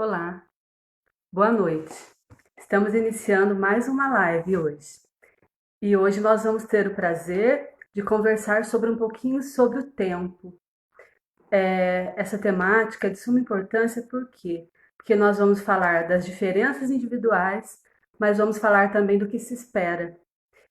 Olá, boa noite. Estamos iniciando mais uma live hoje. E hoje nós vamos ter o prazer de conversar sobre um pouquinho sobre o tempo. Essa temática é de suma importância por quê? Porque nós vamos falar das diferenças individuais, mas vamos falar também do que se espera.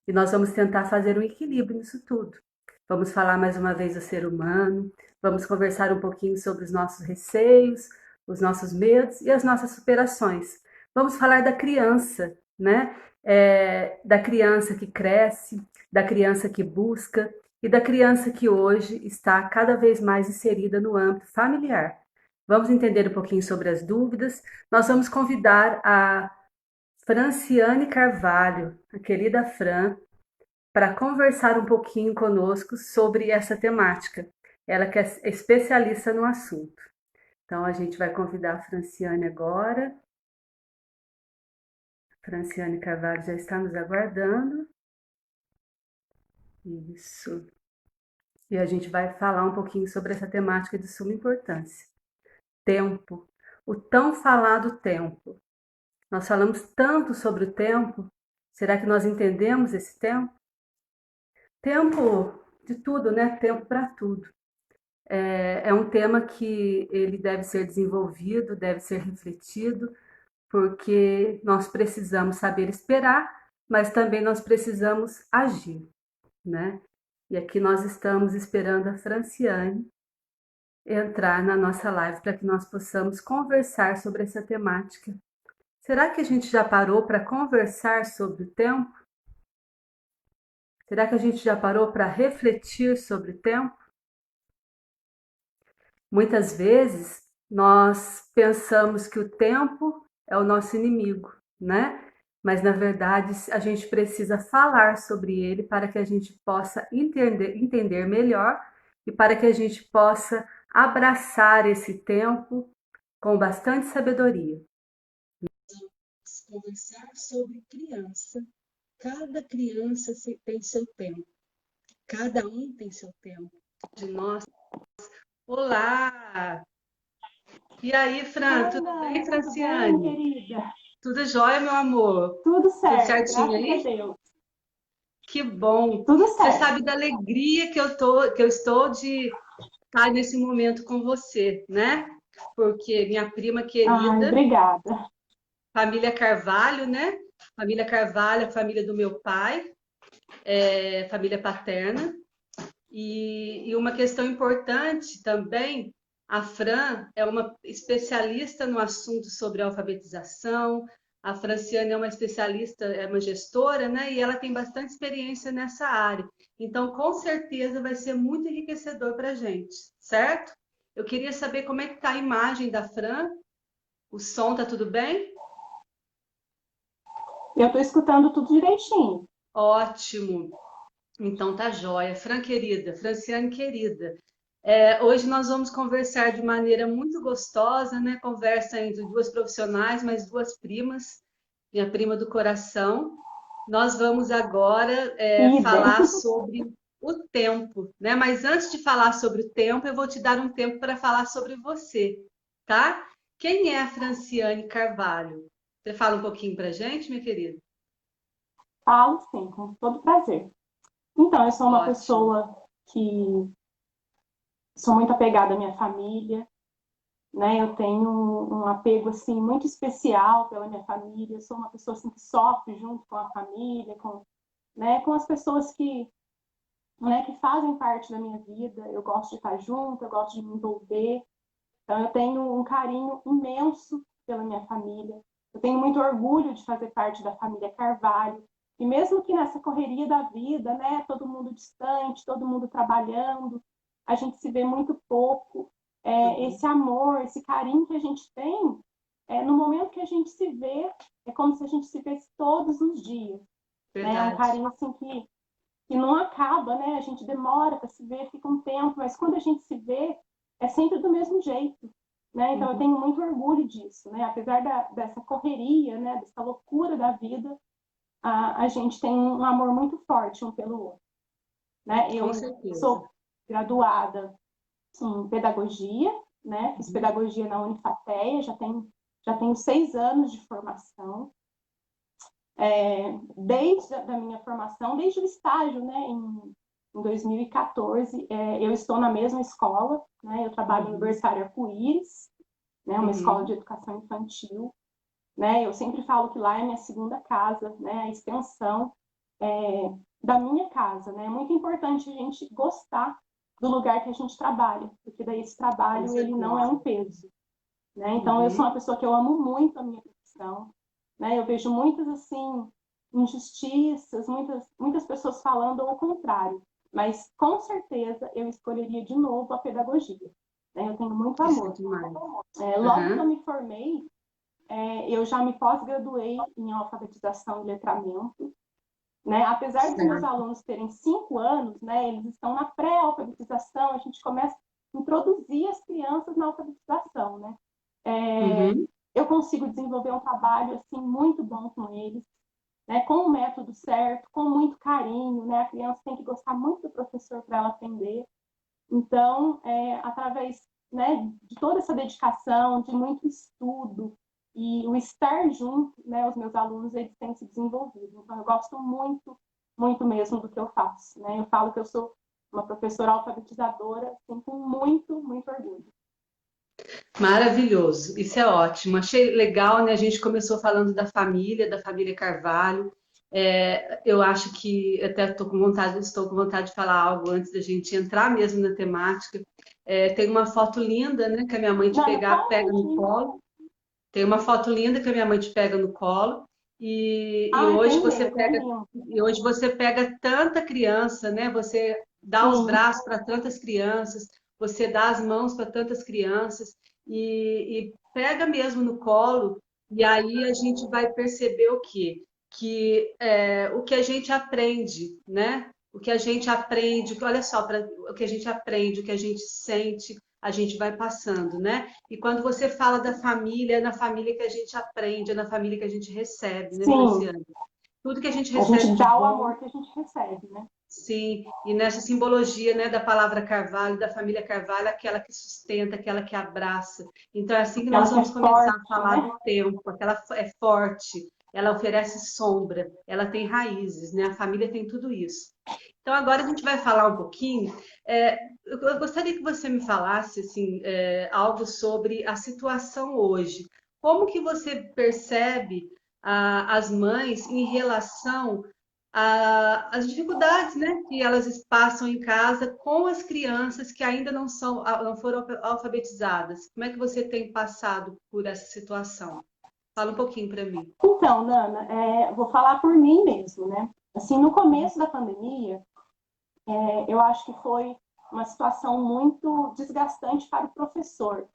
E nós vamos tentar fazer um equilíbrio nisso tudo. Vamos falar mais uma vez do ser humano, vamos conversar um pouquinho sobre os nossos receios, os nossos medos e as nossas superações. Vamos falar da criança, né? Da criança que cresce, da criança que busca e da criança que hoje está cada vez mais inserida no âmbito familiar. Vamos entender um pouquinho sobre as dúvidas. Nós vamos convidar a Franciane Carvalho, a querida Fran, para conversar um pouquinho conosco sobre essa temática. Ela que é especialista no assunto. Então a gente vai convidar a Franciane agora. A Franciane Carvalho já está nos aguardando. Isso. E a gente vai falar um pouquinho sobre essa temática de suma importância. Tempo. O tão falado tempo. Nós falamos tanto sobre o tempo. Será que nós entendemos esse tempo? Tempo de tudo, né? Tempo para tudo. É um tema que ele deve ser desenvolvido, deve ser refletido, porque nós precisamos saber esperar, mas também nós precisamos agir, né? E aqui nós estamos esperando a Franciane entrar na nossa live para que nós possamos conversar sobre essa temática. Será que a gente já parou para conversar sobre o tempo? Será que a gente já parou para refletir sobre o tempo? Muitas vezes nós pensamos que o tempo é o nosso inimigo, né? Mas na verdade a gente precisa falar sobre ele para que a gente possa entender melhor e para que a gente possa abraçar esse tempo com bastante sabedoria. Vamos conversar sobre criança. Cada criança tem seu tempo. Cada um tem seu tempo. De nós. Olá! E aí, Fran, tudo bem, tudo bem, Franciane? querida? Tudo jóia, meu amor? Tudo Tudo certo, certinho graças a aí? Deus. Que bom. Tudo Você certo. sabe da alegria que eu estou de estar nesse momento com você, né? Porque minha prima Ai, querida, obrigada. família Carvalho, né? Família Carvalho, a família do meu pai, família paterna. E uma questão importante também, a Fran é uma especialista no assunto sobre alfabetização, a Franciane é uma especialista, é uma gestora, né? E ela tem bastante experiência nessa área. Então, com certeza, vai ser muito enriquecedor para a gente, certo? Eu queria saber como é que está a imagem da Fran, o som tá tudo bem? Eu estou escutando tudo direitinho. Ótimo. Então tá jóia. Fran querida, Franciane querida. Hoje nós vamos conversar de maneira muito gostosa, né? Conversa entre duas profissionais, mas duas primas, minha prima do coração. Nós vamos agora Idem. falar sobre o tempo, né? Mas antes de falar sobre o tempo, eu vou te dar um tempo para falar sobre você, tá? Quem é a Franciane Carvalho? Você fala um pouquinho para gente, minha querida? Falo sim, com todo prazer. Então, eu sou uma Ótimo. pessoa que sou muito apegada à minha família, né? Eu tenho um apego assim muito especial pela minha família. Eu sou uma pessoa assim que sofre junto com a família, com as pessoas que fazem parte da minha vida. Eu gosto de estar junto, eu gosto de me envolver. Então, eu tenho um carinho imenso pela minha família. Eu tenho muito orgulho de fazer parte da família Carvalho. E mesmo que nessa correria da vida, né, todo mundo distante, todo mundo trabalhando, a gente se vê muito pouco. Uhum. Esse amor, esse carinho que a gente tem, no momento que a gente se vê, é como se a gente se visse todos os dias. Né? É um Verdade. carinho assim que não acaba, né? A gente demora para se ver, fica um tempo, mas quando a gente se vê, é sempre do mesmo jeito, né? Então eu Uhum. tenho muito orgulho disso, né? Apesar dessa correria, né? Dessa loucura da vida, a gente tem um amor muito forte um pelo outro, né? Com Eu certeza. sou graduada em pedagogia, né? Fiz Uhum. pedagogia na Unifateia, já tenho 6 anos de formação. Desde a minha formação, desde o estágio, né, em 2014, eu estou na mesma escola, né, eu trabalho no Berçário Arco-Íris, né, uma escola de educação infantil, né, eu sempre falo que lá é minha segunda casa, né, a extensão da minha casa, né, é muito importante a gente gostar do lugar que a gente trabalha, porque daí esse trabalho, ele não é um peso, né, então eu sou uma pessoa que eu amo muito a minha profissão, né, eu vejo muitas, assim, injustiças, muitas pessoas falando ao contrário, mas com certeza eu escolheria de novo a pedagogia, né, eu tenho muito Isso é amor. demais. Logo que eu me formei, eu já me pós-graduei em alfabetização e letramento, né? Apesar dos meus Certo. alunos terem 5 anos, né, eles estão na pré-alfabetização, a gente começa a introduzir as crianças na alfabetização, né? Uhum. Eu consigo desenvolver um trabalho assim muito bom com eles, né, com o método certo, com muito carinho, né? A criança tem que gostar muito do professor para ela aprender. Então, através, né, de toda essa dedicação, de muito estudo e o estar junto, né, os meus alunos, eles têm se desenvolvido. Então, eu gosto muito, muito mesmo do que eu faço, né? Eu falo que eu sou uma professora alfabetizadora, assim, com muito, muito orgulho. Maravilhoso, isso é ótimo. Achei legal, né? A gente começou falando da família Carvalho. Eu acho que até estou com vontade de falar algo antes da gente entrar mesmo na temática. Tem uma foto linda, né? Que a minha mãe te Não, me fala um pega no pouquinho. colo. Tem uma foto linda que a minha mãe te pega no colo. E Ah, hoje tem você mesmo, é pega, lindo. e hoje você pega tanta criança, né? Você dá os Sim, braços para tantas crianças, você dá as mãos para tantas crianças e pega mesmo no colo. E aí a gente vai perceber o quê? O que a gente aprende, né? O que a gente aprende, olha só, o que a gente aprende, o que a gente sente, a gente vai passando, né? E quando você fala da família, é na família que a gente aprende, é na família que a gente recebe, né, sim. Franciane? Tudo que a gente A gente recebe de dá o bom, amor que a gente recebe, né? sim, e nessa simbologia, né, da palavra Carvalho, da família Carvalho, aquela que sustenta, aquela que abraça. Então é assim que nós Aquela que é vamos começar a forte, falar né? do tempo, aquela é forte, ela oferece sombra, ela tem raízes, né? A família tem tudo isso. Então agora a gente vai falar um pouquinho. Eu gostaria que você me falasse assim, algo sobre a situação hoje. Como que você percebe as mães em relação as dificuldades, né, que elas passam em casa com as crianças que ainda não foram alfabetizadas? Como é que você tem passado por essa situação? Fala um pouquinho para mim. Então, Nana, vou falar por mim mesmo, né? Assim, no começo da pandemia, eu acho que foi uma situação muito desgastante para o professor,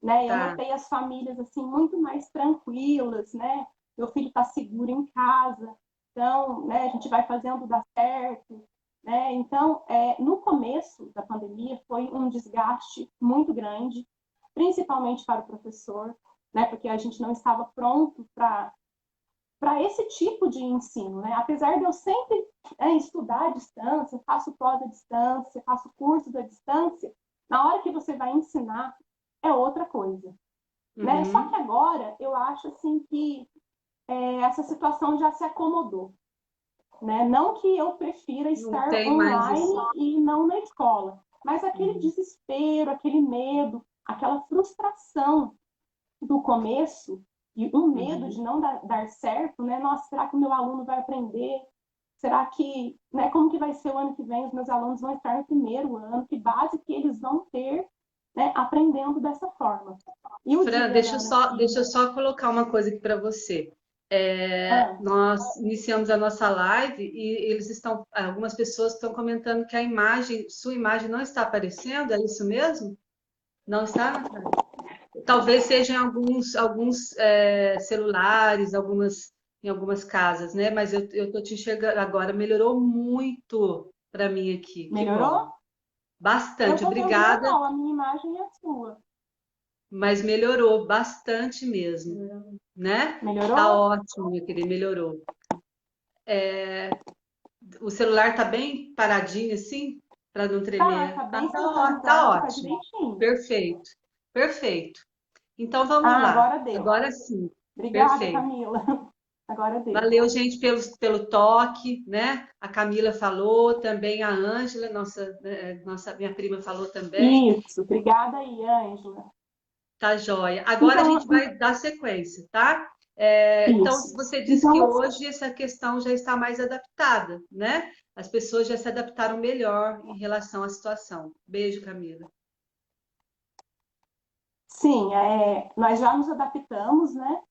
né? Eu Tá. notei as famílias assim muito mais tranquilas, né? Meu filho está seguro em casa, então, né? A gente vai fazendo dar certo, né? Então, no começo da pandemia foi um desgaste muito grande, principalmente para o professor, né? Porque a gente não estava pronto para esse tipo de ensino, né? Apesar de eu sempre estudar à distância, faço pós à distância, faço cursos à distância, na hora que você vai ensinar é outra coisa, né? Só que Uhum. agora eu acho assim que essa situação já se acomodou, né? Não que eu prefira Não estar tem mais online esse. e não na escola, mas aquele Uhum. desespero, aquele medo, aquela frustração do começo e um medo de Uhum. não dar certo, né? Nossa, será que o meu aluno vai aprender? Será que, né, como que vai ser o ano que vem? Os meus alunos vão estar no primeiro ano, que base que eles vão ter, né, aprendendo dessa forma. E o Fran, dia, Nana, deixa que eu só colocar uma coisa aqui para você. ah, Nós iniciamos a nossa live e algumas pessoas estão comentando que sua imagem não está aparecendo, é isso mesmo? Não está, Natália? Talvez seja em alguns celulares, em algumas casas, né? Mas eu tô te enxergando agora, melhorou muito para mim aqui. Que bom. melhorou? Eu Bastante, tô vendo obrigada, normal, a minha imagem é a sua. mas melhorou bastante mesmo, né? Tá Melhorou? ótimo, minha querida, melhorou. O celular tá bem paradinho assim, para não Tá tremer. bem Tá sincronizado, tá ótimo. direitinho. Perfeito, perfeito. Então vamos Ah, lá. agora deu. Agora sim. Obrigada, Perfeito. Camila. Agora deu. Valeu, gente, pelo toque, né? A Camila falou, também a Ângela, minha prima falou também. Isso, obrigada aí, Ângela. Tá joia. Agora a Então, gente vai dar sequência, tá? Então, isso. você disse que Então, hoje essa questão já está mais adaptada, né? As pessoas já se adaptaram melhor em relação à situação. Beijo, Camila. sim, nós já nos adaptamos, né?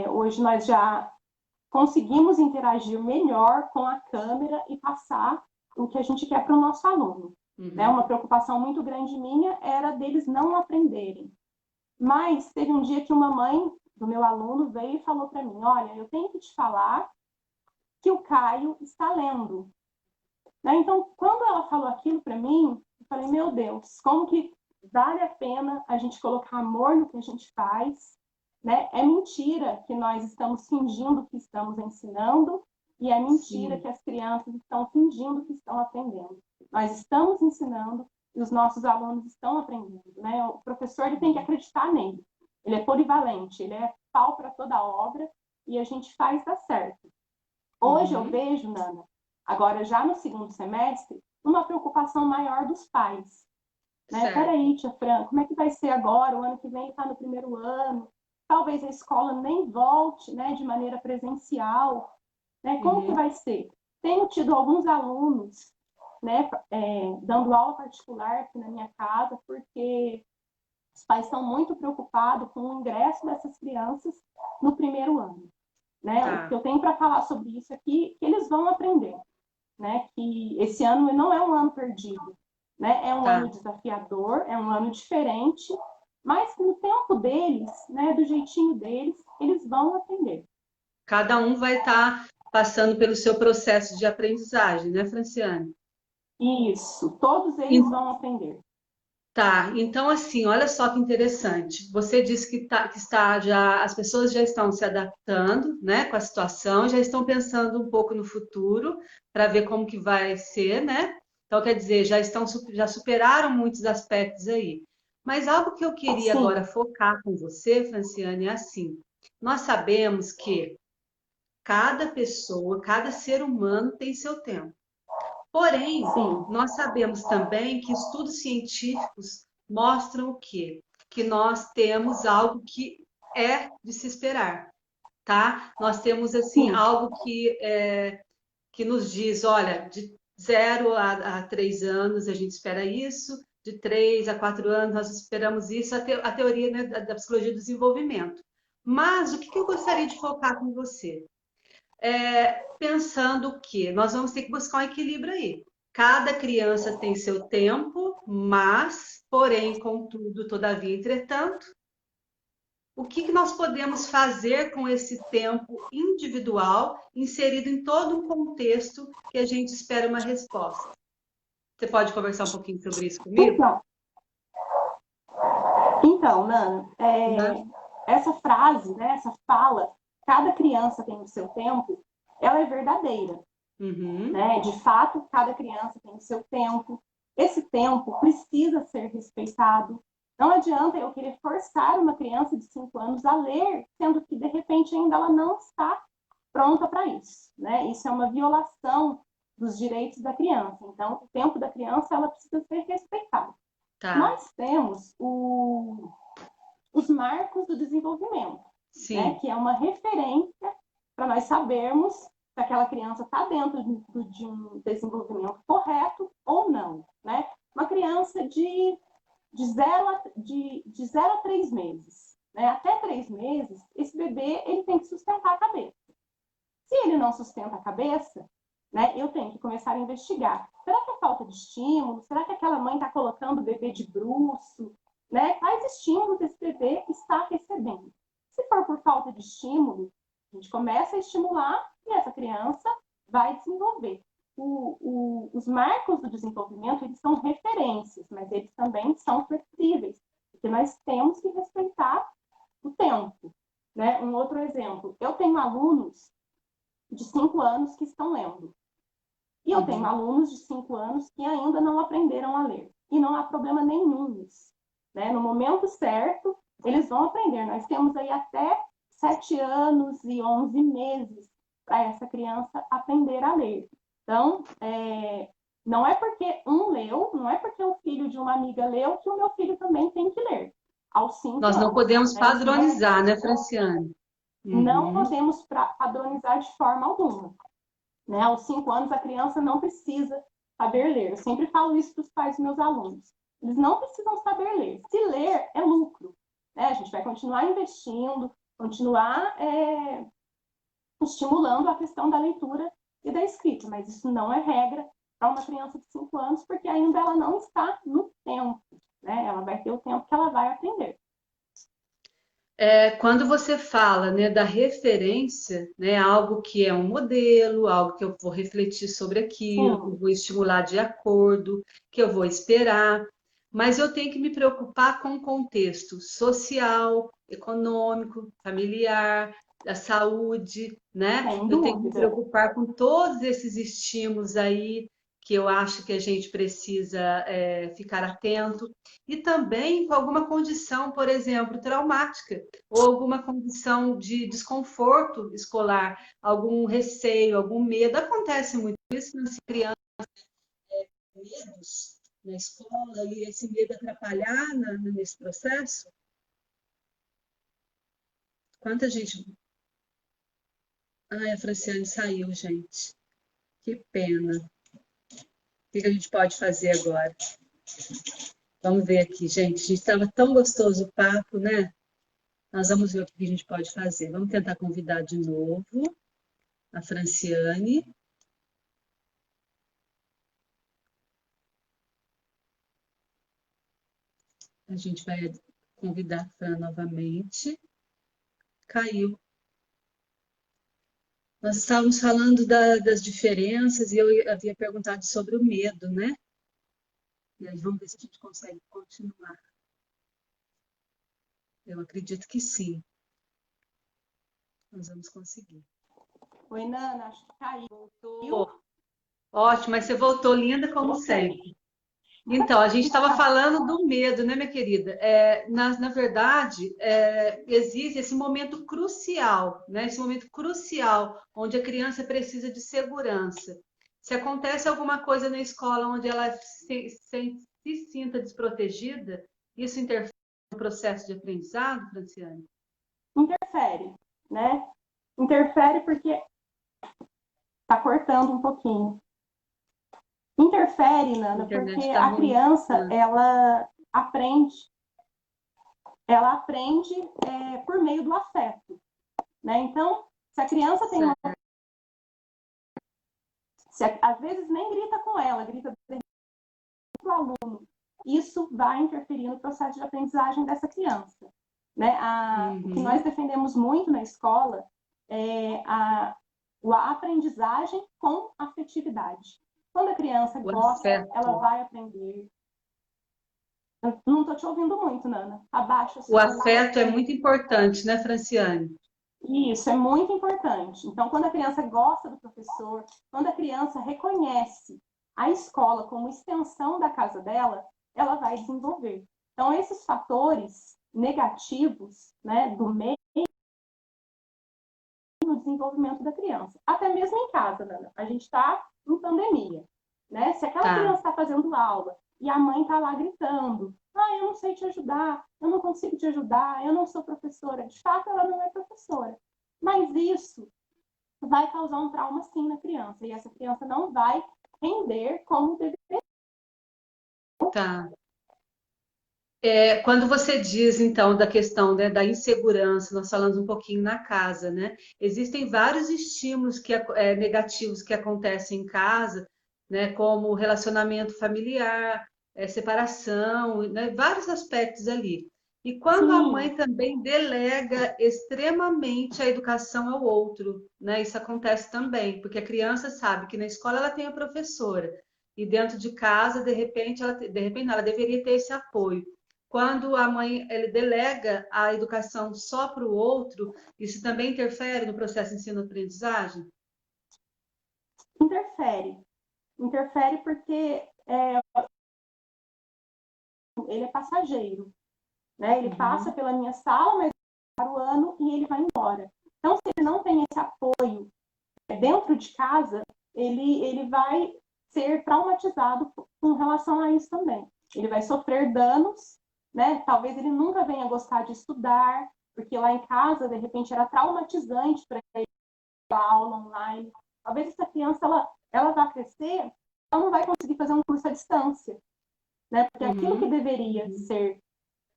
Hoje nós já conseguimos interagir melhor com a câmera e passar o que a gente quer para o nosso aluno. Né? Uhum. Uma preocupação muito grande minha era deles não aprenderem. Mas teve um dia que uma mãe do meu aluno veio e falou para mim: olha, eu tenho que te falar que o Caio está lendo. Né? Então, quando ela falou aquilo para mim, eu falei: meu Deus, como que vale a pena a gente colocar amor no que a gente faz? Né? É mentira que nós estamos fingindo que estamos ensinando e é mentira Sim. que as crianças estão fingindo que estão aprendendo. Nós estamos ensinando e os nossos alunos estão aprendendo. Né? O professor ele tem que acreditar nele. Ele é polivalente, ele é pau para toda obra e a gente faz dar certo. Hoje eu Uhum. vejo, Nana, agora já no segundo semestre, uma preocupação maior dos pais. Né? Certo. Peraí, tia Fran, como é que vai ser agora? O ano que vem está no primeiro ano. Talvez a escola nem volte, né, de maneira presencial. Né? Como que Uhum. vai ser? Tenho tido alguns alunos, né, dando aula particular aqui na minha casa, porque os pais estão muito preocupados com o ingresso dessas crianças no primeiro ano. Né? O que Tá, eu tenho para falar sobre isso aqui, que eles vão aprender, né? Que esse ano não é um ano perdido, né? É um tá. ano desafiador, é um ano diferente, mas que no tempo deles, né, do jeitinho deles, eles vão aprender. Cada um vai estar passando pelo seu processo de aprendizagem, né, Franciane? Isso, todos eles vão aprender. Tá, então assim, olha só que interessante. Você disse que está já, as pessoas já estão se adaptando, né, com a situação, já estão pensando um pouco no futuro para ver como que vai ser, né? Então, quer dizer, já superaram muitos aspectos aí. Mas algo que eu queria agora Sim, focar com você, Franciane, é assim: nós sabemos que cada pessoa, cada ser humano tem seu tempo. Porém, sim, nós sabemos também que estudos científicos mostram o quê? Que nós temos algo que é de se esperar, tá? Nós temos assim sim, algo que nos diz, olha, de 0 a 3 anos a gente espera isso, de 3 a 4 anos nós esperamos isso, a teoria, né, da psicologia do desenvolvimento. Mas o que eu gostaria de focar com você? Pensando que nós vamos ter que buscar um equilíbrio aí. Cada criança tem seu tempo, mas, porém, contudo, todavia, entretanto, o que nós podemos fazer com esse tempo individual inserido em todo um contexto que a gente espera uma resposta? Você pode conversar um pouquinho sobre isso comigo? então, então, Nana, Uhum. essa frase, né, essa fala, cada criança tem o seu tempo, ela é verdadeira. Uhum. Né? De fato, cada criança tem o seu tempo. Esse tempo precisa ser respeitado. Não adianta eu querer forçar uma criança de 5 anos a ler, sendo que, de repente, ainda ela não está pronta para isso. Né? Isso é uma violação dos direitos da criança. Então, o tempo da criança ela precisa ser respeitado. Tá, Nós temos os marcos do desenvolvimento, né? sim. Que é uma referência para nós sabermos se aquela criança está dentro de um desenvolvimento correto ou não. Né? Uma criança de 0 a 3 meses. Né? Até 3 meses, esse bebê ele tem que sustentar a cabeça. Se ele não sustenta a cabeça, né, eu tenho que começar a investigar. Será que é falta de estímulo? Será que aquela mãe está colocando o bebê de bruço? Né? Quais estímulos esse bebê está recebendo? Se for por falta de estímulo, a gente começa a estimular e essa criança vai desenvolver. Os marcos do desenvolvimento eles são referências, mas eles também são flexíveis, porque nós temos que respeitar o tempo. Né? Um outro exemplo, eu tenho alunos de 5 anos que estão lendo. E eu tenho Uhum. alunos de 5 anos que ainda não aprenderam a ler. E não há problema nenhum nisso. Né? No momento certo, eles vão aprender. Nós temos aí até 7 anos e 11 meses para essa criança aprender a ler. Então, não é porque um leu, não é porque o filho de uma amiga leu que o meu filho também tem que ler. Aos 5 Nós não anos. podemos Né? padronizar, né, Franciane? Não Uhum. podemos padronizar de forma alguma. Né? Aos 5 anos, a criança não precisa saber ler. Eu sempre falo isso para os pais dos meus alunos. Eles não precisam saber ler. Se ler é lucro. Né? A gente vai continuar investindo, continuar estimulando a questão da leitura e da escrita, mas isso não é regra para uma criança de 5 anos, porque ainda ela não está no tempo. Né? Ela vai ter o tempo que ela vai aprender. Quando você fala, né, da referência, né, algo que é um modelo, algo que eu vou refletir sobre aquilo, que eu Sim, vou estimular de acordo, que eu vou esperar, mas eu tenho que me preocupar com o contexto social, econômico, familiar, da saúde, né? sem Eu tenho que me dúvida. preocupar com todos esses estímulos aí que eu acho que a gente precisa ficar atento, e também com alguma condição, por exemplo, traumática ou alguma condição de desconforto escolar, algum receio, algum medo. Acontece muito isso nas crianças, medos na escola, e esse medo atrapalhar nesse processo. Quanta gente. Ai, a Franciane saiu, gente. Que pena. O que a gente pode fazer agora? Vamos ver aqui, gente. A gente estava tão gostoso o papo, né? Nós vamos ver o que a gente pode fazer. Vamos tentar convidar de novo a Franciane. A gente vai convidar a Fran novamente. Caiu. Nós estávamos falando das diferenças e eu havia perguntado sobre o medo, né? E aí vamos ver se a gente consegue continuar. Eu acredito que sim. Nós vamos conseguir. Oi, Nana, acho que caiu. Voltou. Ótimo, mas você voltou linda como sempre. Então, a gente estava falando do medo, né, minha querida? Na verdade, existe esse momento crucial, né? Esse momento crucial, onde a criança precisa de segurança. Se acontece alguma coisa na escola onde ela se sinta desprotegida, isso interfere no processo de aprendizado, Franciane? Interfere, né? Interfere porque está cortando um pouquinho. Interfere, A Nana, porque internet está a ruim. criança, ela aprende por meio do afeto, né? Então, se a criança tem às vezes nem grita com ela, grita com o aluno, isso vai interferir no processo de aprendizagem dessa criança, né? O que nós defendemos muito na escola é a aprendizagem com afetividade. Quando a criança O gosta, afeto. ela vai aprender. Eu não estou te ouvindo muito, Nana. Abaixa o O som. afeto é muito importante, né, Franciane? Isso é muito importante. Então, quando a criança gosta do professor, quando a criança reconhece a escola como extensão da casa dela, ela vai desenvolver. Então, esses fatores negativos, né, do meio no desenvolvimento da criança. Até mesmo em casa, Nana. A gente está em pandemia, né? Se aquela Tá. criança está fazendo aula e a mãe está lá gritando, eu não sei te ajudar, eu não consigo te ajudar, eu não sou professora. De fato, ela não é professora. Mas isso vai causar um trauma sim na criança. E essa criança não vai render como deveria. Tá. Quando você diz, então, da questão, né, da insegurança, nós falamos um pouquinho na casa, né? Existem vários estímulos negativos que acontecem em casa, né, como relacionamento familiar, separação, né, vários aspectos ali. E quando a Sim, mãe também delega extremamente a educação ao outro, né? Isso acontece também, porque a criança sabe que na escola ela tem a professora, e dentro de casa, de repente, não, ela deveria ter esse apoio. Quando a mãe ele delega a educação só para o outro, isso também interfere no processo de ensino-aprendizagem? interfere. Interfere porque ele é passageiro. né? Ele passa pela minha sala, mas para o ano e ele vai embora. Então, se ele não tem esse apoio dentro de casa, ele vai ser traumatizado com relação a isso também. Ele vai sofrer danos, né? Talvez ele nunca venha gostar de estudar, porque lá em casa, de repente, era traumatizante para ele a aula online. Talvez essa criança, ela vai crescer, ela não vai conseguir fazer um curso à distância, né? Porque aquilo que deveria ser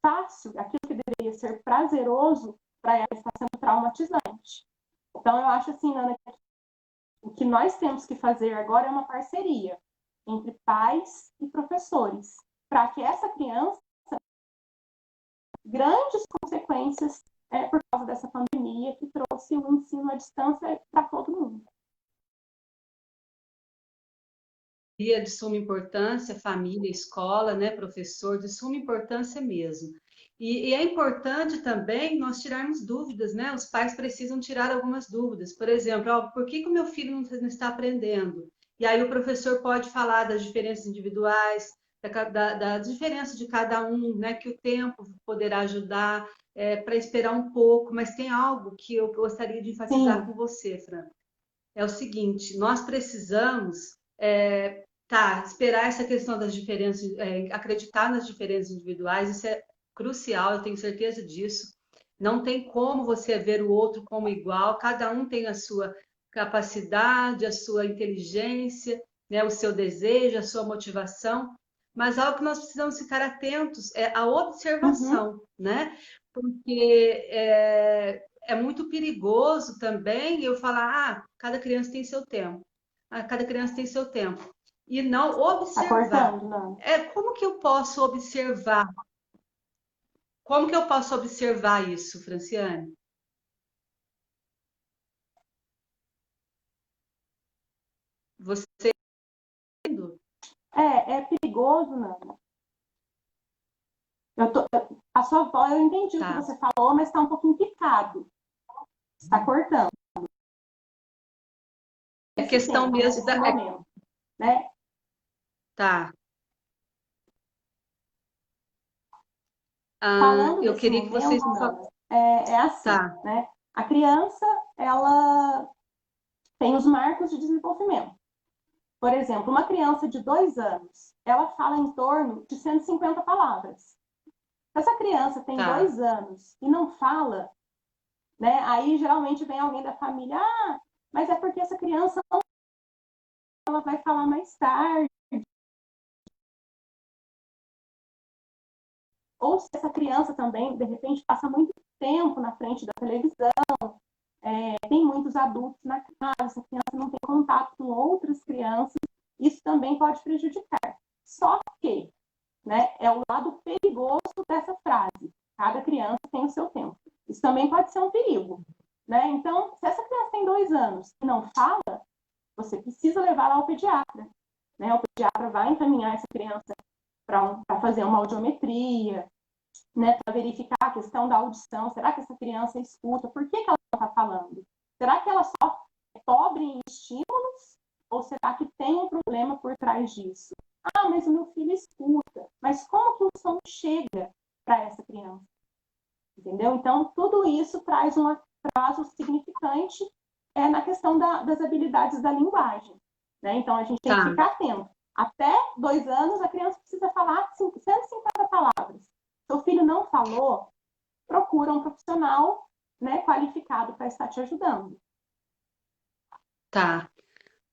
fácil, aquilo que deveria ser prazeroso, para ela está sendo traumatizante. Então, eu acho assim, Nana, que o que nós temos que fazer agora é uma parceria entre pais e professores, para que essa criança grandes consequências por causa dessa pandemia que trouxe o ensino à distância para todo mundo. De suma importância, família, escola, né, professor, de suma importância mesmo. E é importante também nós tirarmos dúvidas, né? Os pais precisam tirar algumas dúvidas. Por exemplo, ó, por que o meu filho não está aprendendo? E aí o professor pode falar das diferenças individuais, da diferença de cada um, né? Que o tempo poderá ajudar para esperar um pouco. Mas tem algo que eu gostaria de enfatizar com você, Fran. É o seguinte, nós precisamos esperar essa questão das diferenças, acreditar nas diferenças individuais, isso é crucial, eu tenho certeza disso. Não tem como você ver o outro como igual, cada um tem a sua capacidade, a sua inteligência, né, o seu desejo, a sua motivação, mas algo que nós precisamos ficar atentos é a observação, né? Porque é muito perigoso também eu falar, cada criança tem seu tempo, cada criança tem seu tempo, e não Tá observar. cortando, não? Como que eu posso observar? Como que eu posso observar isso, Franciane? Você É perigoso, Nana. A sua voz, eu entendi o que você falou, mas está um pouquinho picado. Está cortando. É questão mesmo da... momento, né? Tá. Falando eu desse queria que vocês momento, me Nana, é assim, Tá. né? A criança, ela tem os marcos de desenvolvimento. Por exemplo, uma criança de 2 anos, ela fala em torno de 150 palavras. Se essa criança tem 2 anos e não fala, né? Aí geralmente vem alguém da família, mas é porque essa criança não, ela vai falar mais tarde. Ou se essa criança também, de repente, passa muito tempo na frente da televisão, tem muitos adultos na casa, essa criança não tem contato com outras crianças, isso também pode prejudicar. Só que, né, é o lado perigoso dessa frase, cada criança tem o seu tempo. Isso também pode ser um perigo, né? Então, se essa criança tem 2 anos e não fala, você precisa levar ela ao pediatra, né? O pediatra vai encaminhar essa criança para fazer uma audiometria, né, para verificar a questão da audição. Será que essa criança escuta? Por que ela não está falando? Será que ela só é pobre em estímulos? Ou será que tem um problema por trás disso? Mas o meu filho escuta. Mas como que o som chega para essa criança? Entendeu? Então, tudo isso traz um atraso significante na questão das habilidades da linguagem. Né? Então, a gente tem que ficar atento. Até 2 anos, a criança precisa falar 150 palavras. Seu filho não falou, procura um profissional, né, qualificado para estar te ajudando. Tá.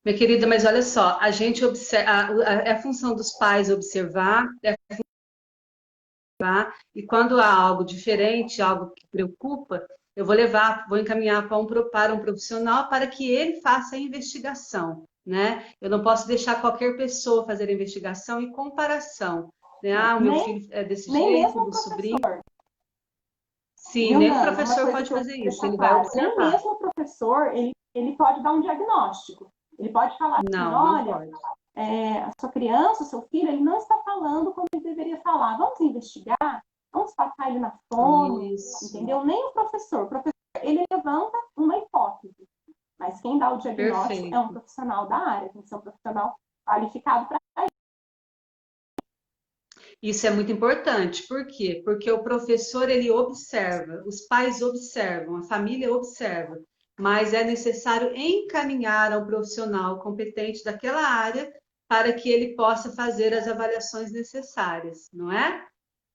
Minha querida, mas olha só, a gente observa, é a função dos pais observar, e quando há algo diferente, algo que preocupa, eu vou encaminhar para um profissional para que ele faça a investigação, né? Eu não posso deixar qualquer pessoa fazer a investigação e comparação, né? O meu filho é desse jeito, o sobrinho. Sim, nem o professor pode fazer isso, ele vai observar. Nem mesmo o professor, ele pode dar um diagnóstico. Ele pode falar assim, olha, a sua criança, o seu filho, ele não está falando como ele deveria falar. Vamos investigar? Vamos passar ele na fono? Entendeu? Nem o professor, ele levanta uma hipótese. Mas quem dá o diagnóstico é um profissional da área, tem que ser um profissional qualificado para isso. Isso é muito importante. Por quê? Porque o professor, ele observa, os pais observam, a família observa, mas é necessário encaminhar ao profissional competente daquela área para que ele possa fazer as avaliações necessárias, não é?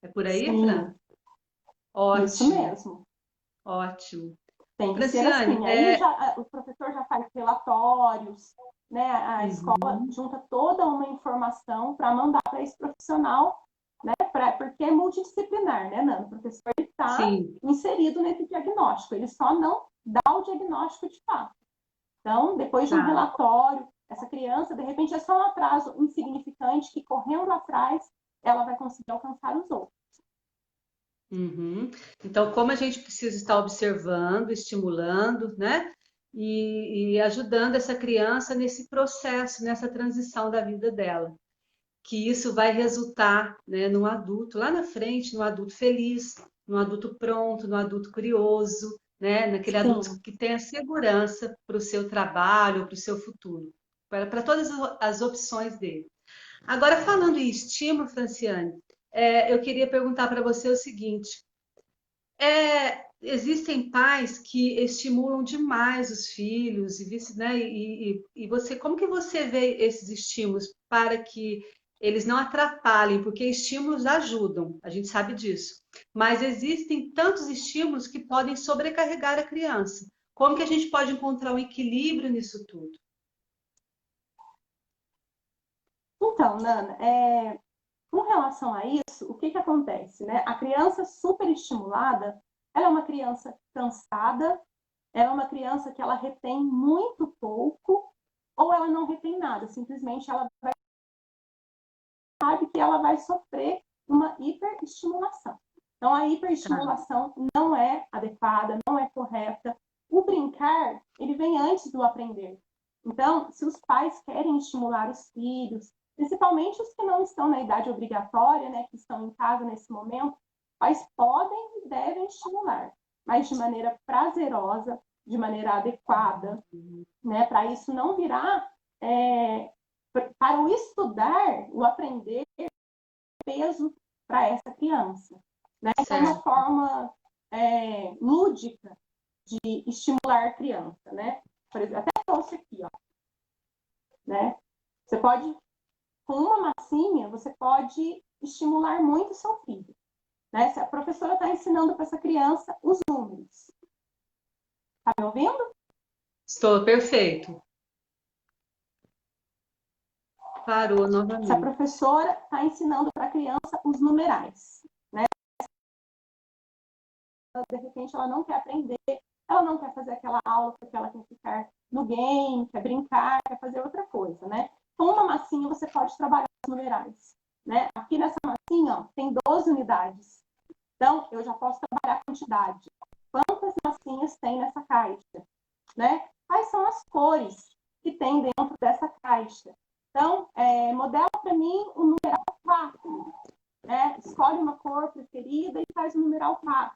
É por aí, Fran? Sim, isso Ótimo, mesmo. ótimo. Tem que ser Franciane, assim. Aí já, o professor já faz relatórios, né? A escola uhum, junta toda uma informação para mandar para esse profissional, né? Porque é multidisciplinar, né, Nana? O professor está sim, inserido nesse diagnóstico, ele só não dá o diagnóstico de fato. Então, depois de um tá. relatório, essa criança, de repente, é só um atraso insignificante que, correndo atrás, ela vai conseguir alcançar os outros. Uhum. Então, como a gente precisa estar observando, estimulando, né? E ajudando essa criança nesse processo, nessa transição da vida dela, que isso vai resultar, né, num adulto lá na frente, num adulto feliz, num adulto pronto, num adulto curioso, né? Naquele adulto Sim. que tem a segurança para o seu trabalho, para o seu futuro, para todas as opções dele. Agora, falando em estímulo, Franciane, eu queria perguntar para você o seguinte: existem pais que estimulam demais os filhos e vice, né? E você, como que você vê esses estímulos para que eles não atrapalhem? Porque estímulos ajudam, a gente sabe disso. Mas existem tantos estímulos que podem sobrecarregar a criança. Como que a gente pode encontrar um equilíbrio nisso tudo? Então, Nana, com relação a isso, o que que acontece, né? A criança superestimulada, ela é uma criança cansada, ela é uma criança que ela retém muito pouco, ou ela não retém nada, simplesmente ela sabe que ela vai sofrer uma hiperestimulação. Então, a Tá. hiperestimulação não é adequada, não é correta. O brincar, ele vem antes do aprender. Então, se os pais querem estimular os filhos, principalmente os que não estão na idade obrigatória, né, que estão em casa nesse momento, pais podem e devem estimular, mas de maneira prazerosa, de maneira adequada, né, para isso não virar, para o estudar, o aprender, peso para essa criança. Né? Então, uma Certo. forma lúdica de estimular a criança. Né? Por exemplo, até trouxe aqui, ó, né? Você pode, com uma massinha, você pode estimular muito o seu filho. Né? Se a professora está ensinando para essa criança os números. Está me ouvindo? Estou perfeito. Parou Se a novamente. professora está ensinando para a criança os numerais, né? De repente ela não quer aprender, ela não quer fazer aquela aula porque ela quer ficar no game, quer brincar, quer fazer outra coisa, né? Com uma massinha você pode trabalhar os numerais, né? Aqui nessa massinha, ó, tem 12 unidades. Então, eu já posso trabalhar a quantidade. Quantas massinhas tem nessa caixa, né? Quais são as cores que tem dentro dessa caixa? Então, modela para mim o numeral 4, né? Escolhe uma cor preferida e faz o numeral 4.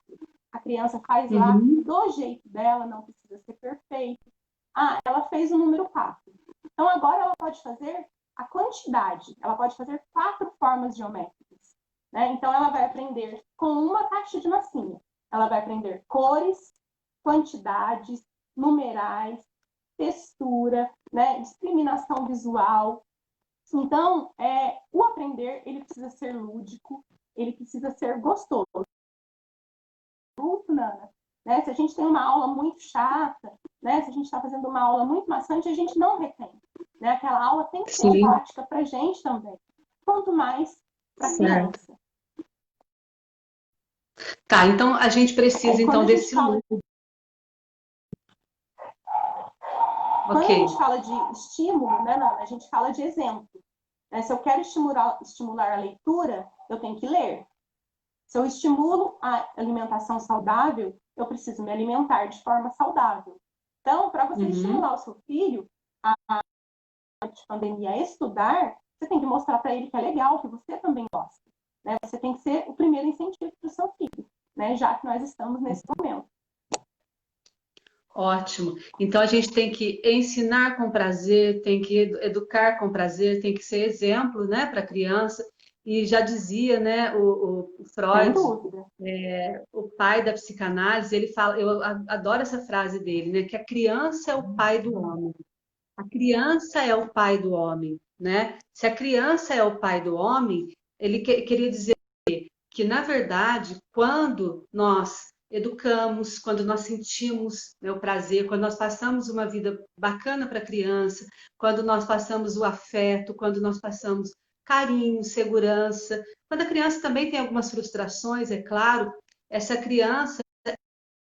A criança faz lá Uhum. do jeito dela, não precisa ser perfeito. Ah, ela fez o número 4. Então, agora ela pode fazer a quantidade. Ela pode fazer 4 formas geométricas. Né? Então, ela vai aprender com uma caixa de massinha. Ela vai aprender cores, quantidades, numerais, textura, né? Discriminação visual. Então, o aprender, ele precisa ser lúdico, ele precisa ser gostoso. Nana, né? Se a gente tem uma aula muito chata, né? Se a gente está fazendo uma aula muito maçante, a gente não retém. Né? Aquela aula tem que ser Sim, prática para a gente também. Quanto mais para a certo. criança. Tá, então a gente precisa Aí, então desse loop. Ok. quando a gente fala de estímulo, né, Nana, a gente fala de exemplo. Né? Se eu quero estimular a leitura, eu tenho que ler. Se eu estimulo a alimentação saudável, eu preciso me alimentar de forma saudável. Então, para você Uhum. estimular o seu filho de pandemia a estudar, você tem que mostrar para ele que é legal, que você também gosta. Né? Você tem que ser o primeiro incentivo para o seu filho, né? Já que nós estamos nesse momento. Ótimo. Então a gente tem que ensinar com prazer, tem que educar com prazer, tem que ser exemplo, né, para a criança. e já dizia, né, o Sem Freud, dúvida. o pai da psicanálise, ele fala, eu adoro essa frase dele, né, que a criança é o pai do homem. A criança é o pai do homem, né? Se a criança é o pai do homem, ele queria dizer que, na verdade, quando nós educamos, quando nós sentimos, né, o prazer, quando nós passamos uma vida bacana para a criança, quando nós passamos o afeto, quando nós passamos carinho, segurança, quando a criança também tem algumas frustrações, é claro, essa criança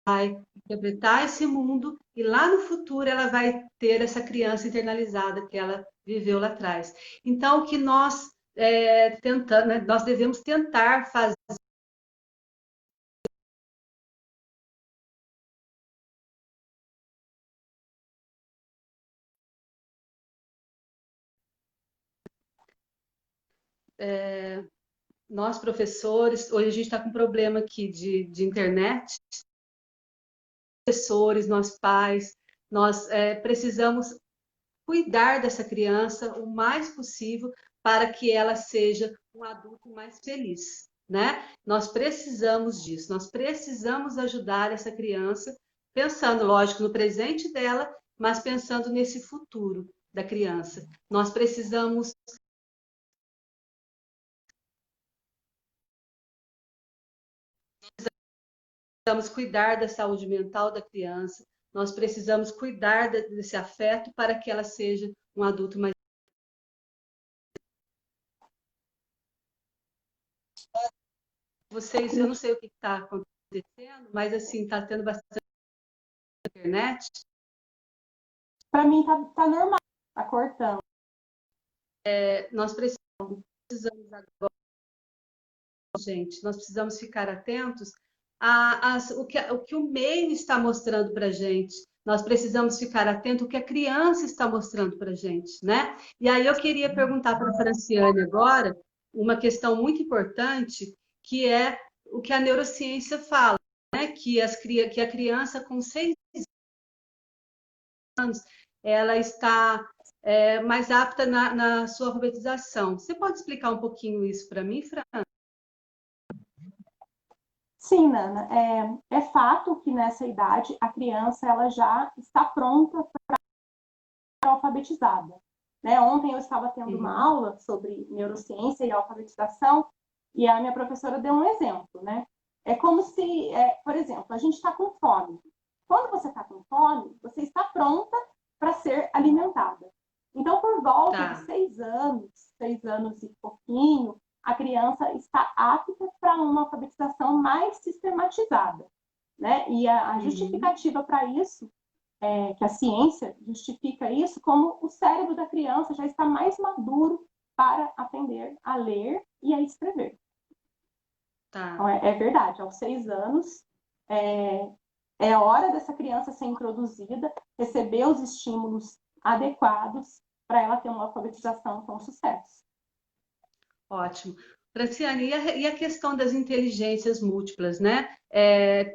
vai interpretar esse mundo e lá no futuro ela vai ter essa criança internalizada que ela viveu lá atrás. Então, o que nós tentando, né, nós devemos tentar fazer nós professores, hoje a gente está com um problema aqui de internet, professores, nós pais, nós precisamos cuidar dessa criança o mais possível para que ela seja um adulto mais feliz, né? Nós precisamos disso, nós precisamos ajudar essa criança, pensando, lógico, no presente dela, mas pensando nesse futuro da criança. Nós precisamos cuidar da saúde mental da criança, nós precisamos cuidar desse afeto para que ela seja um adulto mais. Vocês, eu não sei o que está acontecendo, mas assim, está tendo bastante internet. Para mim tá normal, tá cortando. Nós precisamos agora, gente, nós precisamos ficar atentos o que o meio está mostrando para a gente. Nós precisamos ficar atentos ao que a criança está mostrando para a gente, né? E aí eu queria perguntar para a Franciane agora uma questão muito importante, que é o que a neurociência fala, né? Que a criança com 6 anos ela está mais apta na sua alfabetização. Você pode explicar um pouquinho isso para mim, Fran? Sim, Nana, é fato que nessa idade a criança ela já está pronta para ser alfabetizada. Né? Ontem eu estava tendo uma aula sobre neurociência e alfabetização e a minha professora deu um exemplo, né? É como se, por exemplo, a gente está com fome. Quando você está com fome, você está pronta para ser alimentada. Então, por volta de 6 anos e pouquinho, a criança está apta para uma alfabetização mais sistematizada. Né? E a justificativa para isso, que a ciência justifica isso, como o cérebro da criança já está mais maduro para aprender a ler e a escrever. Tá. Então, é verdade, aos 6 anos é hora dessa criança ser introduzida, receber os estímulos adequados para ela ter uma alfabetização com sucesso. Ótimo. Franciane, e a questão das inteligências múltiplas, né?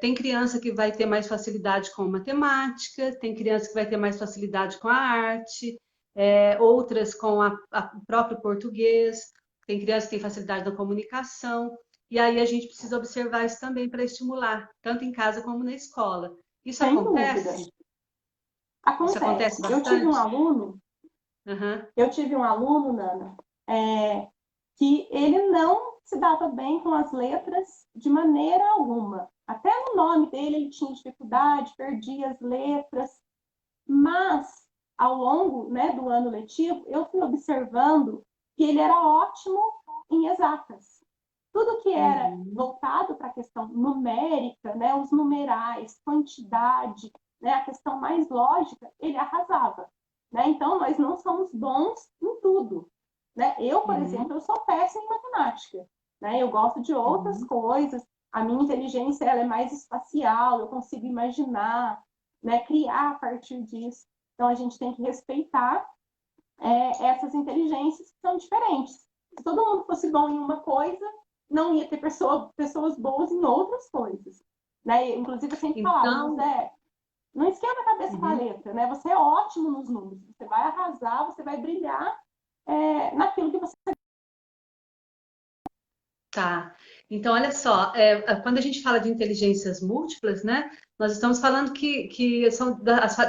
Tem criança que vai ter mais facilidade com matemática, tem criança que vai ter mais facilidade com a arte, outras com o próprio português, tem criança que tem facilidade na comunicação, e aí a gente precisa observar isso também para estimular, tanto em casa como na escola. Isso Sem acontece? dúvida. Acontece. Isso acontece bastante? Eu tive um aluno, Nana, que ele não se dava bem com as letras de maneira alguma. Até no nome dele ele tinha dificuldade, perdia as letras. Mas, ao longo, né, do ano letivo, eu fui observando que ele era ótimo em exatas. Tudo que era voltado para a questão numérica, né, os numerais, quantidade, né, a questão mais lógica, ele arrasava. Né? Então, nós não somos bons em tudo. Né? Eu, por exemplo, eu sou péssima em matemática. Né? Eu gosto de outras coisas. A minha inteligência ela é mais espacial, eu consigo imaginar, né? Criar a partir disso. Então, a gente tem que respeitar essas inteligências que são diferentes. Se todo mundo fosse bom em uma coisa, não ia ter pessoas boas em outras coisas. Né? Inclusive, eu sempre falava, Zé, não esquenta a cabeça com a letra, né? Você é ótimo nos números, você vai arrasar, você vai brilhar naquilo que você Tá. Então, olha só, quando a gente fala de inteligências múltiplas, né, nós estamos falando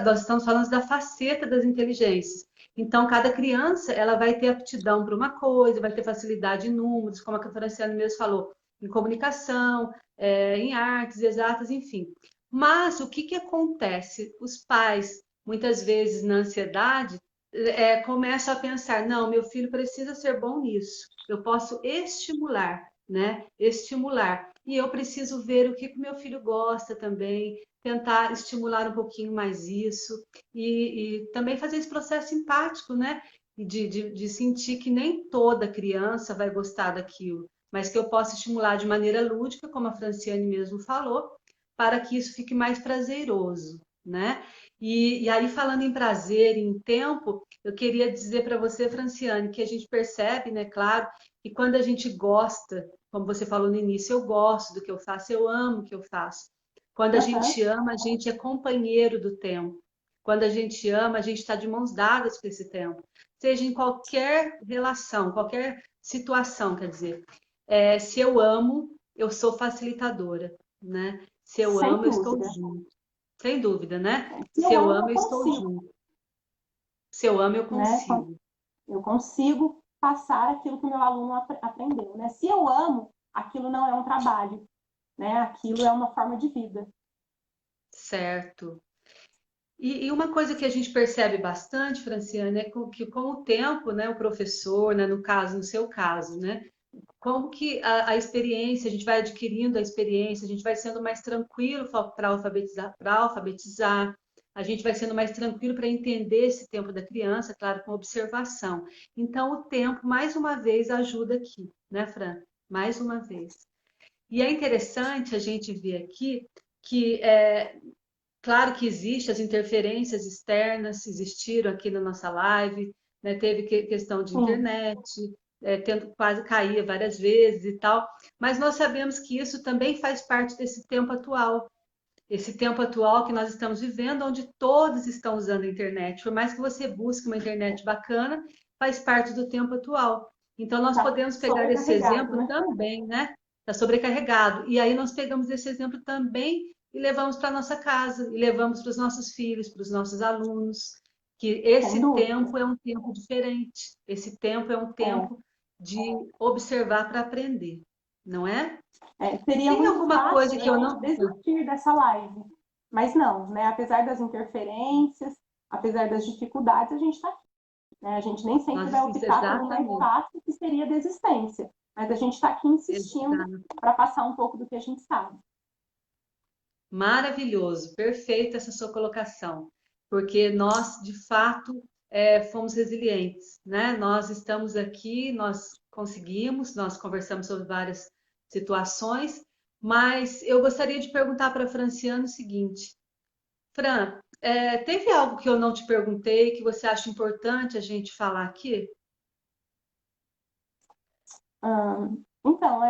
nós estamos falando da faceta das inteligências. Então, cada criança, ela vai ter aptidão para uma coisa, vai ter facilidade em números, como a Franciane mesmo falou, em comunicação, em artes, exatas, enfim. Mas o que que acontece? Os pais, muitas vezes na ansiedade, começam a pensar, não, meu filho precisa ser bom nisso. Eu posso estimular, né? Estimular. E eu preciso ver o que o meu filho gosta também, tentar estimular um pouquinho mais isso, e também fazer esse processo empático, né? De sentir que nem toda criança vai gostar daquilo, mas que eu posso estimular de maneira lúdica, como a Franciane mesmo falou, para que isso fique mais prazeroso, né? E aí, falando em prazer e em tempo, eu queria dizer para você, Franciane, que a gente percebe, né, claro, que quando a gente gosta, como você falou no início, eu gosto do que eu faço, eu amo o que eu faço. Quando a Aham. gente ama, a gente é companheiro do tempo. Quando a gente ama, a gente está de mãos dadas com esse tempo. Seja em qualquer relação, qualquer situação, quer dizer. Se eu amo, eu sou facilitadora, né? Se eu Sem amo, eu estou dúvida. junto. Sem dúvida, né? Se Se eu eu amo, amo, eu eu estou consigo, junto. Se eu amo, eu né? consigo. Eu consigo passar aquilo que o meu aluno aprendeu, né? Se eu amo, aquilo não é um trabalho, né? Aquilo é uma forma de vida. Certo. E uma coisa que a gente percebe bastante, Franciane, é que com o tempo, né, o professor, né, no caso, no seu caso, né, como que a experiência, a gente vai adquirindo a experiência, a gente vai sendo mais tranquilo para alfabetizar, a gente vai sendo mais tranquilo para entender esse tempo da criança, claro, com observação. Então, o tempo, mais uma vez, ajuda aqui, né, Fran? Mais uma vez. E é interessante a gente ver aqui que claro que existe, as interferências externas existiram aqui na nossa live, né? Teve questão de Sim, internet, tendo quase caía várias vezes e tal, mas nós sabemos que isso também faz parte desse tempo atual. Esse tempo atual que nós estamos vivendo, onde todos estão usando a internet. Por mais que você busque uma internet bacana, faz parte do tempo atual. Então, nós tá podemos pegar esse sobrecarregado, exemplo né? também, né? Está sobrecarregado. E aí nós pegamos esse exemplo também e levamos para a nossa casa, e levamos para os nossos filhos, para os nossos alunos, que Sem esse dúvida. tempo é um tempo diferente. Esse tempo é um É, tempo de observar para aprender, não é? seria Tem muito alguma coisa fácil que a eu gente não. desistir dessa live, mas não, né? Apesar das interferências, apesar das dificuldades, a gente está aqui, né? A gente nem sempre vai optar pelo mais Exatamente. fácil, que seria a desistência, mas a gente está aqui insistindo para passar um pouco do que a gente sabe. Maravilhoso, perfeita essa sua colocação, porque nós, de fato, fomos resilientes, né? Nós estamos aqui, nós conseguimos, nós conversamos sobre várias situações, mas eu gostaria de perguntar para a Franciane o seguinte: Fran, teve algo que eu não te perguntei que você acha importante a gente falar aqui? Então,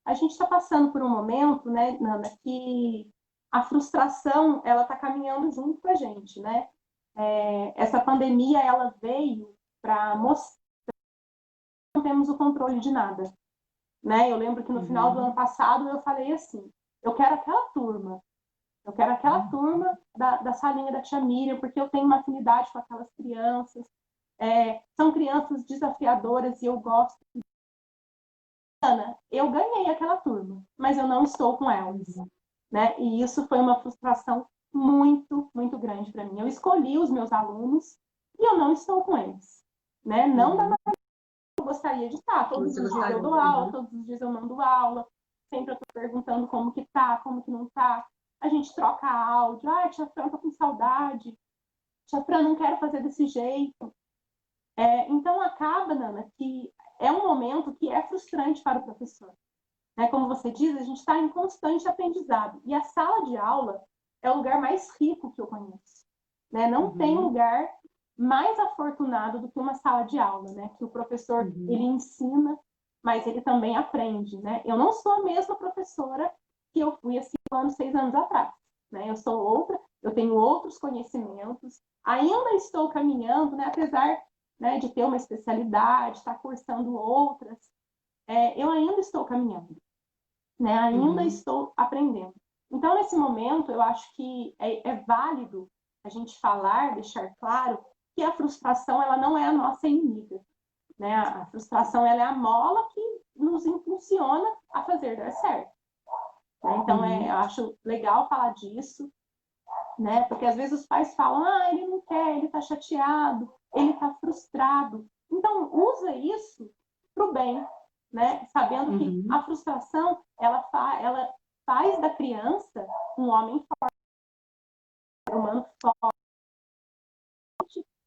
a gente está passando por um momento, né, Nana, que a frustração ela está caminhando junto com a gente, né? Essa pandemia ela veio para mostrar que não temos o controle de nada, né? Eu lembro que no final do ano Uhum. passado eu falei assim, eu quero aquela turma, eu quero aquela turma da salinha da tia Miriam, porque eu tenho uma afinidade com aquelas crianças, são crianças desafiadoras e eu gosto. Ana, eu ganhei aquela turma, mas eu não estou com elas, né? E isso foi uma frustração muito, muito grande para mim. Eu escolhi os meus alunos e eu não estou com eles, né? Não da Uhum. maneira que eu gostaria de estar. Que Todos você os dias eu gostaria. dou aula, Uhum. todos os dias eu não dou aula, sempre eu estou perguntando como que tá, como que não tá. A gente troca áudio, tia Fran, tô com saudade, tia Fran, não quero fazer desse jeito. Então acaba, Nana, que é um momento que é frustrante para o professor, né? Como você diz, a gente está em constante aprendizado. E a sala de aula é o lugar mais rico que eu conheço, né? Não tem Uhum. lugar mais afortunado do que uma sala de aula, né? Que o professor, ele Uhum. ensina, mas ele também aprende, né? Eu não sou a mesma professora que eu fui há 5 anos, 6 anos atrás, né? Eu sou outra, eu tenho outros conhecimentos, ainda estou caminhando, né? Apesar, né, de ter uma especialidade, estar cursando outras, eu ainda estou caminhando, né? Ainda estou aprendendo. Então, nesse momento, eu acho que é válido a gente falar, deixar claro que a frustração ela não é a nossa inimiga, né? A frustração ela é a mola que nos impulsiona a fazer dar certo. Né? Então, eu acho legal falar disso, né? Porque às vezes os pais falam, ele não quer, ele está chateado, ele está frustrado. Então, usa isso para o bem, né? Sabendo que a frustração, ela faz da criança um homem forte, um humano forte,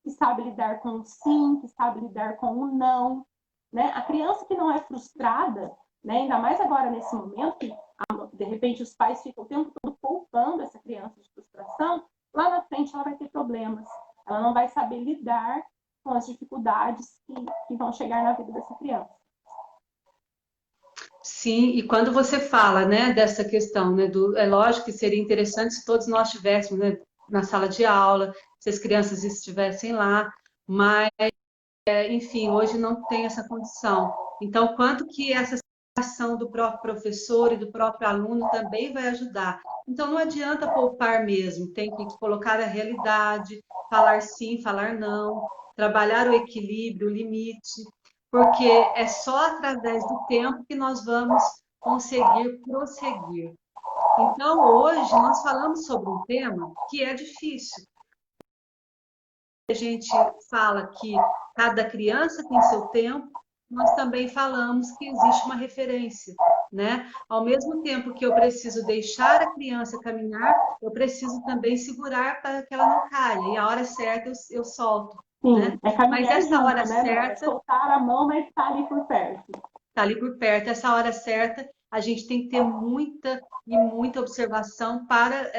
que sabe lidar com o sim, que sabe lidar com o não, né? A criança que não é frustrada, né? Ainda mais agora nesse momento, que de repente os pais ficam o tempo todo poupando essa criança de frustração, lá na frente ela vai ter problemas. Ela não vai saber lidar com as dificuldades que vão chegar na vida dessa criança. Sim, e quando você fala, né, dessa questão, né, é lógico que seria interessante se todos nós estivéssemos, né, na sala de aula, se as crianças estivessem lá, mas, enfim, hoje não tem essa condição. Então, quanto que essa ação do próprio professor e do próprio aluno também vai ajudar. Então, não adianta poupar mesmo, tem que colocar a realidade, falar sim, falar não, trabalhar o equilíbrio, o limite, porque é só através do tempo que nós vamos conseguir prosseguir. Então, hoje, nós falamos sobre um tema que é difícil. A gente fala que cada criança tem seu tempo, nós também falamos que existe uma referência, né? Ao mesmo tempo que eu preciso deixar a criança caminhar, eu preciso também segurar para que ela não caia. E a hora certa eu solto. Sim, Né? Mas essa junto, hora certa... É soltar a mão, mas está ali por perto. Está ali por perto. Essa hora certa, a gente tem que ter muita observação para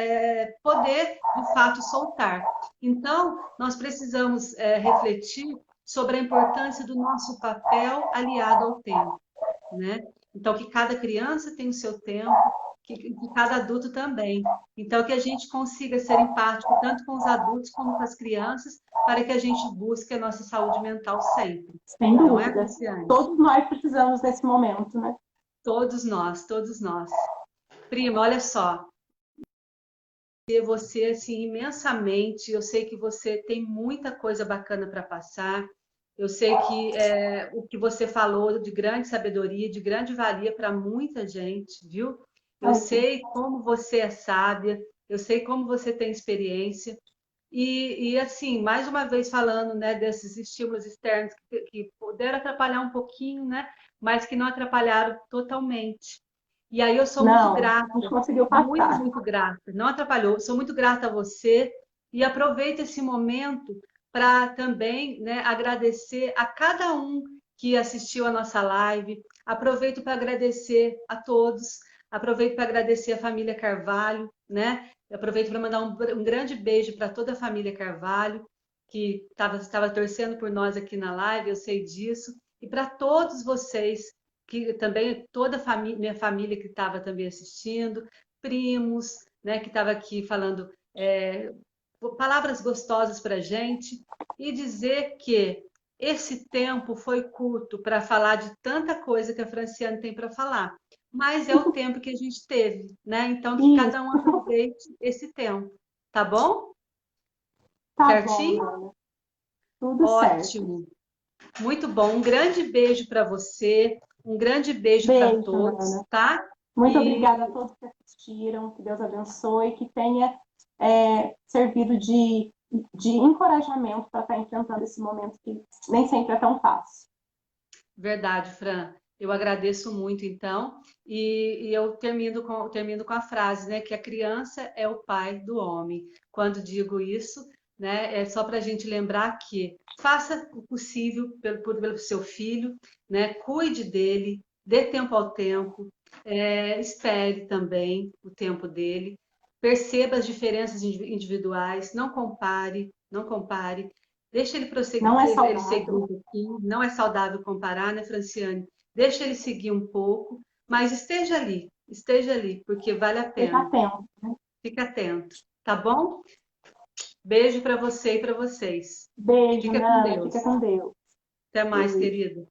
poder, de fato, soltar. Então, nós precisamos refletir sobre a importância do nosso papel aliado ao tempo, né? Então, que cada criança tem o seu tempo, que cada adulto também. Então, que a gente consiga ser empático tanto com os adultos como com as crianças, para que a gente busque a nossa saúde mental sempre. Sem dúvida. Não é, Luciane? Todos nós precisamos nesse momento, né? Todos nós, todos nós. Prima, olha só. Você, assim, imensamente, eu sei que você tem muita coisa bacana para passar. Eu sei que o que você falou de grande sabedoria, de grande valia para muita gente, viu? Eu sei como você é sábia, eu sei como você tem experiência. E assim, mais uma vez falando, né, desses estímulos externos que puderam atrapalhar um pouquinho, né, mas que não atrapalharam totalmente. E aí eu sou muito grata, a gente conseguiu passar. muito grata. Não atrapalhou, sou muito grata a você e aproveito esse momento para também, né, agradecer a cada um que assistiu a nossa live. Aproveito para agradecer a todos. Aproveito para agradecer a família Carvalho, né? Aproveito para mandar um grande beijo para toda a família Carvalho, que estava torcendo por nós aqui na live, eu sei disso. E para todos vocês, que também, toda a minha família que estava também assistindo, primos, né, que estava aqui falando palavras gostosas para a gente, e dizer que esse tempo foi curto para falar de tanta coisa que a Franciane tem para falar, mas é o tempo que a gente teve, né? Então, que cada um aproveite esse tempo, tá bom? Tá certinho? Bom, tudo ótimo. Certo. Muito bom. Um grande beijo para você, um grande beijo para todos, Ana. tá? Muito obrigada a todos que assistiram, que Deus abençoe, que tenha servido de encorajamento para estar enfrentando esse momento que nem sempre é tão fácil. Verdade, Fran. Eu agradeço muito, então, e eu termino com a frase, né, que a criança é o pai do homem. Quando digo isso, né, é só para a gente lembrar que faça o possível pelo seu filho, né, cuide dele, dê tempo ao tempo, espere também o tempo dele, perceba as diferenças individuais, não compare, deixa ele prosseguir, não é ele seguir um pouquinho, não é saudável comparar, né, Franciane? Deixa ele seguir um pouco, mas esteja ali, porque vale a pena. Fica atento. Né? Fica atento, tá bom? Beijo para você e para vocês. Beijo, Fica Nana, com Deus. Fica com Deus. Até mais, querida.